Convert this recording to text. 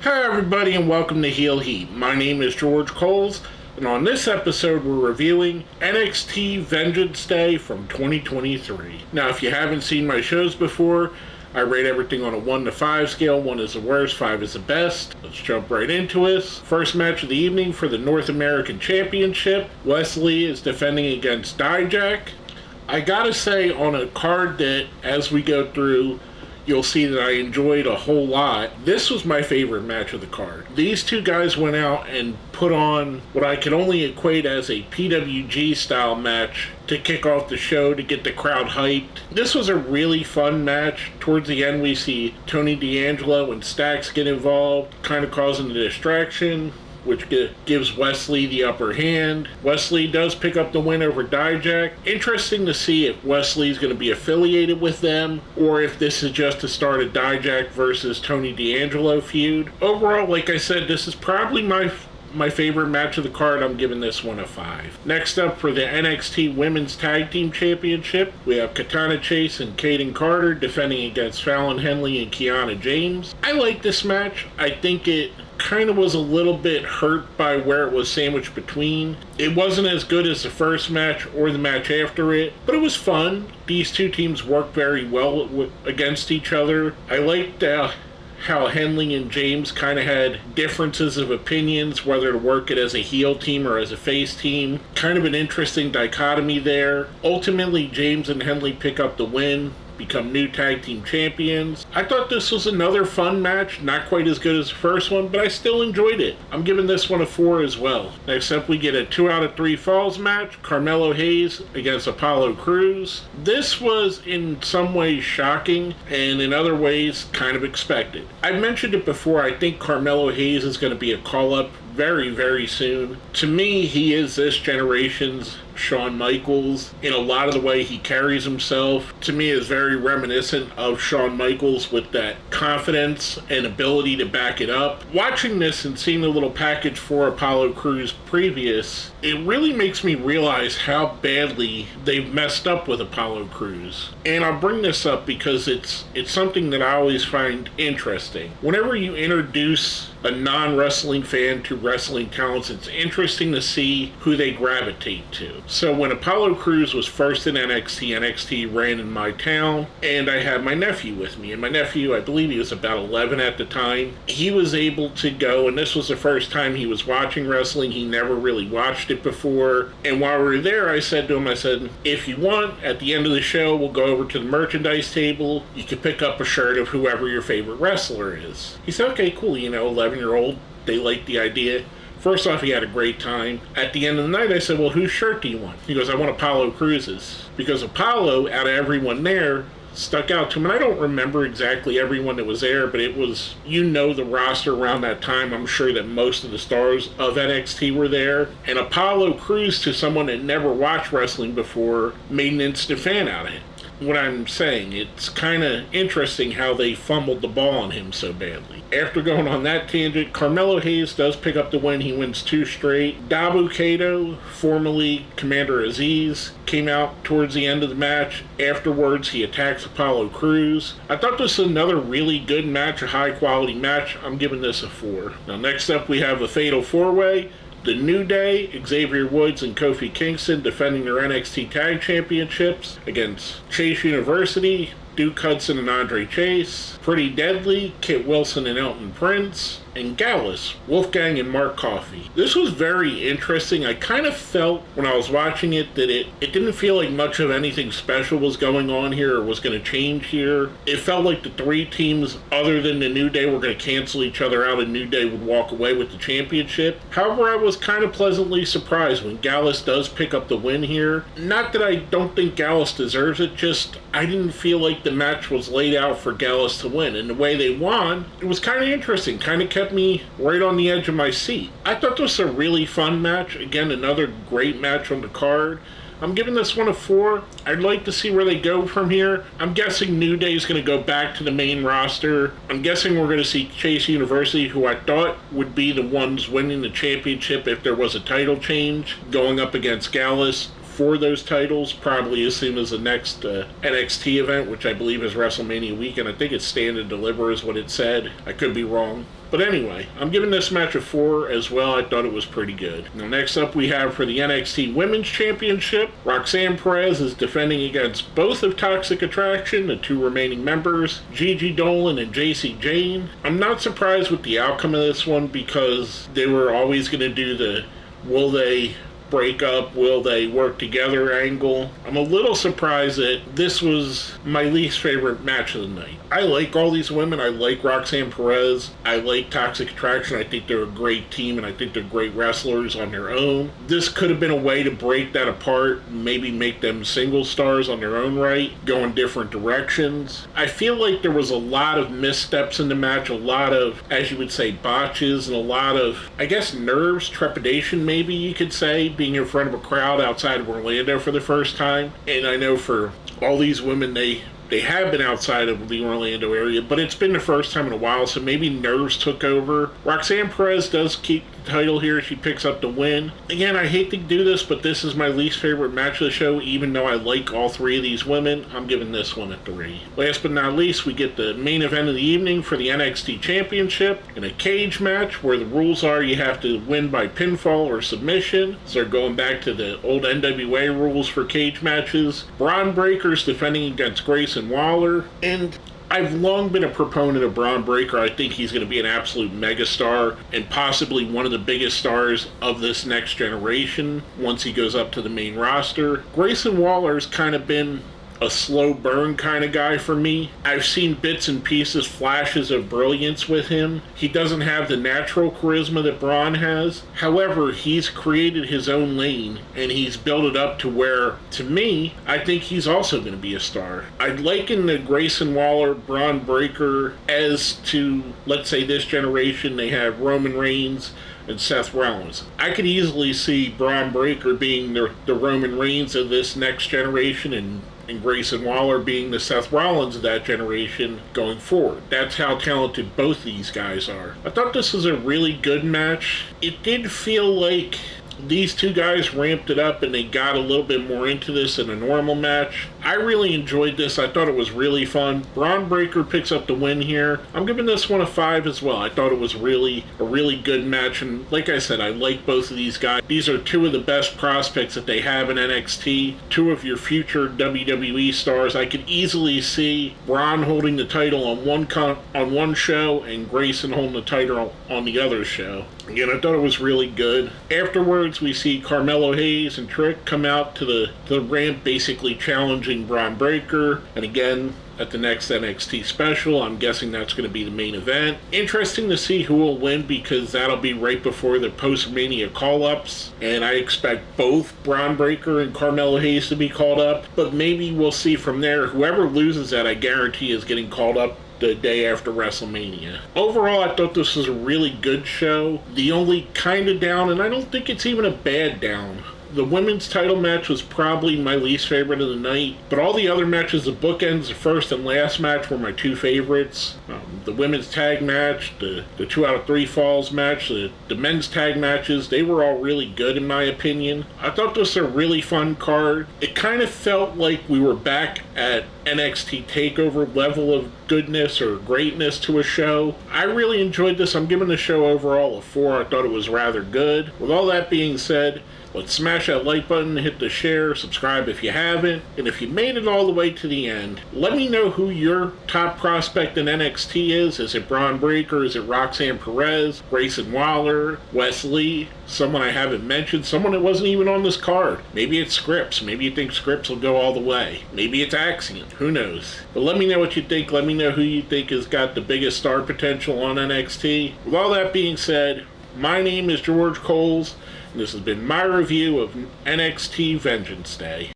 Hi everybody and welcome to Heel Heat. My name is George Coles, and on this episode we're reviewing NXT Vengeance Day from 2023. Now if you haven't seen my shows before, I rate everything on a 1 to 5 scale. 1 is the worst, 5 is the best. Let's jump right into it. First match of the evening for the North American Championship. Wesley is defending against Dijak. I gotta say, on a card that, as we go through, you'll see that I enjoyed a whole lot. This was my favorite match of the card. These two guys went out and put on what I can only equate as a PWG style match to kick off the show, to get the crowd hyped. This was a really fun match. Towards the end we see Tony D'Angelo and Stacks get involved, kind of causing a distraction, which gives Wesley the upper hand. Wesley does pick up the win over Dijak. Interesting to see if Wesley's going to be affiliated with them, or if this is just to start a Dijak versus Tony D'Angelo feud. Overall, like I said, this is probably my favorite match of the card. I'm giving this one a 5. Next up, for the NXT Women's Tag Team Championship, we have Katana Chase and Kaden Carter defending against Fallon Henley and Kiana James. I like this match. I think it kind of was a little bit hurt by where it was sandwiched between. It wasn't as good as the first match or the match after it, but it was fun. These two teams worked very well against each other. I liked how Henley and James kind of had differences of opinions, whether to work it as a heel team or as a face team. Kind of an interesting dichotomy there. Ultimately, James and Henley pick up the win, become new tag team champions. I thought this was another fun match, not quite as good as the first one, but I still enjoyed it. I'm giving this one a 4 as well. Next up, we get a 2 out of 3 falls match, Carmelo Hayes against Apollo Crews. This was in some ways shocking, and in other ways kind of expected. I've mentioned it before, I think Carmelo Hayes is going to be a call-up very, very soon. To me, he is this generation's Shawn Michaels in a lot of the way he carries himself. To me, is very reminiscent of Shawn Michaels with that confidence and ability to back it up. Watching this and seeing the little package for Apollo Crews previous, it really makes me realize how badly they've messed up with Apollo Crews. And I'll bring this up because it's something that I always find interesting. Whenever you introduce a non-wrestling fan to wrestling talents, it's interesting to see who they gravitate to. So when Apollo Crews was first in NXT ran in my town, and I had my nephew with me. And my nephew, I believe he was about 11 at the time, he was able to go, and this was the first time he was watching wrestling. He never really watched it before. And while we were there, I said to him, if you want, at the end of the show, we'll go over to the merchandise table. You can pick up a shirt of whoever your favorite wrestler is. He said, okay, cool, 11-year-old, they like the idea. First off, he had a great time. At the end of the night, I said, well, whose shirt do you want? He goes, I want Apollo Crews's. Because Apollo, out of everyone there, stuck out to him. And I don't remember exactly everyone that was there, but it was, the roster around that time. I'm sure that most of the stars of NXT were there. And Apollo Crews, to someone that never watched wrestling before, made an instant fan out of him. What I'm saying, it's kind of interesting how they fumbled the ball on him so badly. After going on that tangent, Carmelo Hayes does pick up the win. He wins 2 straight. Dabu Kato, formerly Commander Aziz, came out towards the end of the match. Afterwards, he attacks Apollo Crews. I thought this was another really good match, a high-quality match. I'm giving this a 4. Now, next up, we have a Fatal 4-Way. The New Day, Xavier Woods and Kofi Kingston defending their NXT Tag Championships against Chase University, Duke Hudson and Andre Chase, Pretty Deadly, Kit Wilson and Elton Prince, and Gallus, Wolfgang and Mark Coffey. This was very interesting. I kind of felt when I was watching it that it didn't feel like much of anything special was going on here or was going to change here. It felt like the 3 teams other than the New Day were going to cancel each other out and New Day would walk away with the championship. However, I was kind of pleasantly surprised when Gallus does pick up the win here. Not that I don't think Gallus deserves it, just I didn't feel like the match was laid out for Gallus to win. And the way they won, it was kind of interesting. Kind of kept me right on the edge of my seat. I thought this was a really fun match. Again, another great match on the card. I'm giving this one a 4. I'd like to see where they go from here. I'm guessing New Day is going to go back to the main roster. I'm guessing we're going to see Chase University, who I thought would be the ones winning the championship if there was a title change, going up against Gallus. for those titles, probably as soon as the next NXT event, which I believe is WrestleMania weekend. I think it's Stand and Deliver is what it said. I could be wrong. But anyway, I'm giving this match a 4 as well. I thought it was pretty good. Now, next up we have for the NXT Women's Championship, Roxanne Perez is defending against both of Toxic Attraction, the 2 remaining members, Gigi Dolan and JC Jane. I'm not surprised with the outcome of this one because they were always going to do the will they break up, will they work together angle. I'm a little surprised that this was my least favorite match of the night. I like all these women. I like Roxanne Perez. I like Toxic Attraction. I think they're a great team, and I think they're great wrestlers on their own. This could have been a way to break that apart, maybe make them single stars on their own right, go in different directions. I feel like there was a lot of missteps in the match, a lot of, as you would say, botches, and a lot of, I guess, nerves, trepidation maybe you could say, being in front of a crowd outside of Orlando for the first time. And I know for all these women, they have been outside of the Orlando area, but it's been the first time in a while, so maybe nerves took over. Roxanne Perez does keep the title here. She picks up the win. Again, I hate to do this, but this is my least favorite match of the show, even though I like all 3 of these women. I'm giving this one a 3. Last but not least, we get the main event of the evening for the NXT Championship in a cage match where the rules are you have to win by pinfall or submission. So they're going back to the old NWA rules for cage matches. Braun Breaker's defending against Grayson Waller, and I've long been a proponent of Braun Breaker. I think he's going to be an absolute megastar and possibly one of the biggest stars of this next generation once he goes up to the main roster. Grayson Waller's kind of been a slow burn kind of guy for me. I've seen bits and pieces, flashes of brilliance with him. He doesn't have the natural charisma that Braun has. However, he's created his own lane and he's built it up to where, to me, I think he's also going to be a star. I'd liken the Grayson Waller, Braun Breaker as to, let's say this generation, they have Roman Reigns and Seth Rollins. I could easily see Braun Breaker being the Roman Reigns of this next generation and Grayson Waller being the Seth Rollins of that generation going forward. That's how talented both these guys are. I thought this was a really good match. It did feel like these 2 guys ramped it up and they got a little bit more into this than a normal match. I really enjoyed this. I thought it was really fun. Braun Breaker picks up the win here. I'm giving this one a 5 as well. I thought it was really a really good match, and like I said, I like both of these guys. These are 2 of the best prospects that they have in NXT, 2 of your future WWE stars. I could easily see Braun holding the title on one show and Grayson holding the title on the other show. Again, I thought it was really good. Afterwards, we see Carmelo Hayes and Trick come out to the ramp, basically challenging Braun Breaker. And again, at the next NXT special, I'm guessing that's going to be the main event. Interesting to see who will win because that'll be right before the post-Mania call-ups. And I expect both Braun Breaker and Carmelo Hayes to be called up. But maybe we'll see from there. Whoever loses that, I guarantee, is getting called up the day after WrestleMania. Overall, I thought this was a really good show. The only kind of down, and I don't think it's even a bad down, the women's title match was probably my least favorite of the night, but all the other matches, the bookends, the first and last match, were my 2 favorites. The women's tag match, the 2 out of 3 falls match, the men's tag matches, they were all really good in my opinion. I thought this was a really fun card. It kind of felt like we were back at NXT TakeOver level of goodness or greatness to a show. I really enjoyed this. I'm giving the show overall a 4. I thought it was rather good. With all that being said, let's smash that like button, hit the share, subscribe if you haven't, and if you made it all the way to the end, let me know who your top prospect in NXT is. Is it Braun Breaker? Is it Roxanne Perez? Grayson Waller? Wes Lee? Someone I haven't mentioned? Someone that wasn't even on this card? Maybe it's Scripps. Maybe you think Scripps will go all the way. Maybe it's Axiom. Who knows? But let me know what you think. Let me know who you think has got the biggest star potential on NXT. With all that being said, my name is George Coles, and this has been my review of NXT Vengeance Day.